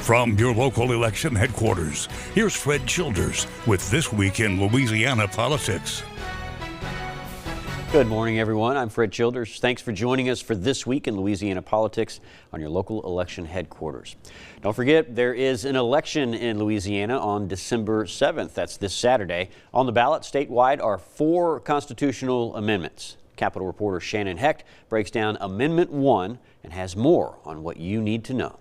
From your local election headquarters, here's Fred Childers with This Week in Louisiana Politics. Good morning, everyone. I'm Fred Childers. Thanks for joining us for This Week in Louisiana Politics on your local election headquarters. Don't forget, there is an election in Louisiana on December 7th. That's this Saturday. On the ballot statewide are 4 constitutional amendments. Capitol reporter Shannon Heckt breaks down Amendment 1 and has more on what you need to know.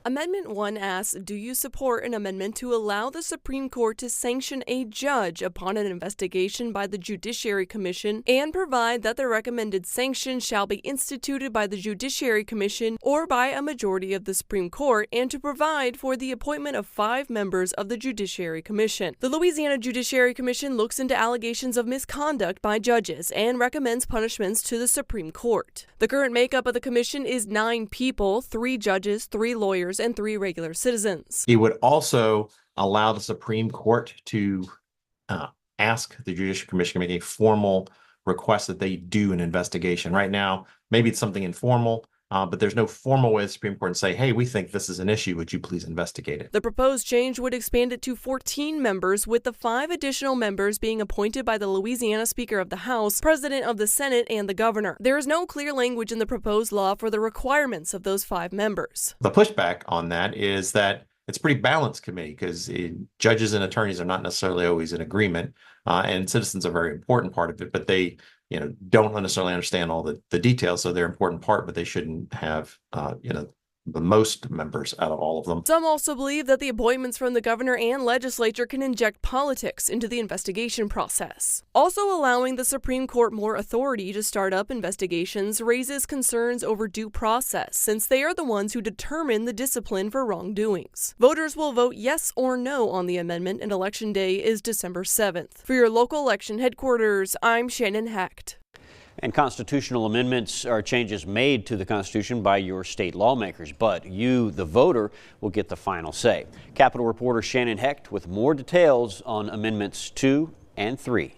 Amendment 1 asks, do you support an amendment to allow the Supreme Court to sanction a judge upon an investigation by the Judiciary Commission and provide that the recommended sanction shall be instituted by the Judiciary Commission or by a majority of the Supreme Court, and to provide for the appointment of 5 members of the Judiciary Commission? The Louisiana Judiciary Commission looks into allegations of misconduct by judges and recommends punishments to the Supreme Court. The current makeup of the commission is 9 people, 3 judges, 3 lawyers, and 3 regular citizens. It would also allow the Supreme Court to ask the Judicial Commission to make a formal request that they do an investigation. Right now, maybe it's something informal, but there's no formal way the Supreme Court can say, hey, we think this is an issue. Would you please investigate it? The proposed change would expand it to 14 members, with the 5 additional members being appointed by the Louisiana Speaker of the House, President of the Senate, and the Governor. There is no clear language in the proposed law for the requirements of those 5 members. The pushback on that is that it's a pretty balanced committee because judges and attorneys are not necessarily always in agreement, and citizens are a very important part of it, but they don't necessarily understand all the details, so they're an important part, but they shouldn't have, the most members out of all of them. Some also believe that the appointments from the governor and legislature can inject politics into the investigation process. Also, allowing the Supreme Court more authority to start up investigations raises concerns over due process, since they are the ones who determine the discipline for wrongdoings. Voters will vote yes or no on the amendment, and Election Day is December 7th. For your local election headquarters, I'm Shannon Heckt. And constitutional amendments are changes made to the Constitution by your state lawmakers, but you, the voter, will get the final say. Capitol reporter Shannon Heckt with more details on Amendments 2 and 3.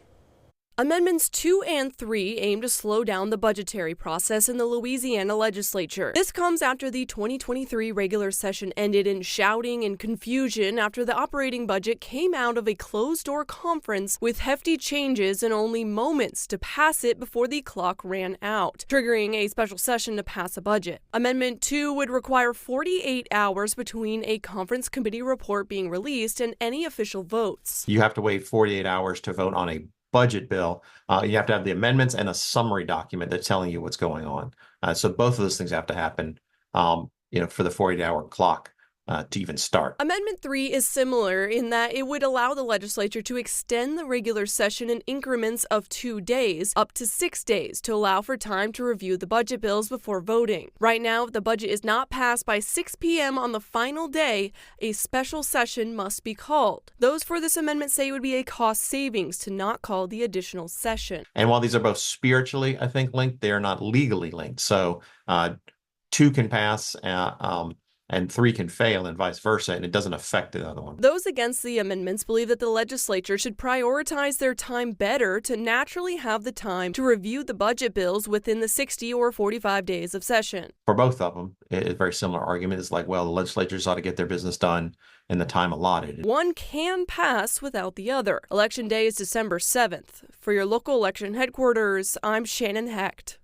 Amendments 2 and 3 aim to slow down the budgetary process in the Louisiana legislature. This comes after the 2023 regular session ended in shouting and confusion after the operating budget came out of a closed-door conference with hefty changes and only moments to pass it before the clock ran out, triggering a special session to pass a budget. Amendment 2 would require 48 hours between a conference committee report being released and any official votes. You have to wait 48 hours to vote on a budget bill. You have to have the amendments and a summary document that's telling you what's going on. So both of those things have to happen, for the 48-hour clock to even start. Amendment 3 is similar in that it would allow the legislature to extend the regular session in increments of 2 days, up to 6 days, to allow for time to review the budget bills before voting. Right now, if the budget is not passed by 6 p.m. on the final day, a special session must be called. Those for this amendment say it would be a cost savings to not call the additional session. And while these are both spiritually, I think, linked, they are not legally linked. So 2 can pass, and 3 can fail and vice versa, and it doesn't affect the other one. Those against the amendments believe that the legislature should prioritize their time better to naturally have the time to review the budget bills within the 60 or 45 days of session. For both of them, a very similar argument is like, well, the legislatures ought to get their business done in the time allotted. One can pass without the other. Election Day is December 7th. For your local election headquarters, I'm Shannon Heckt.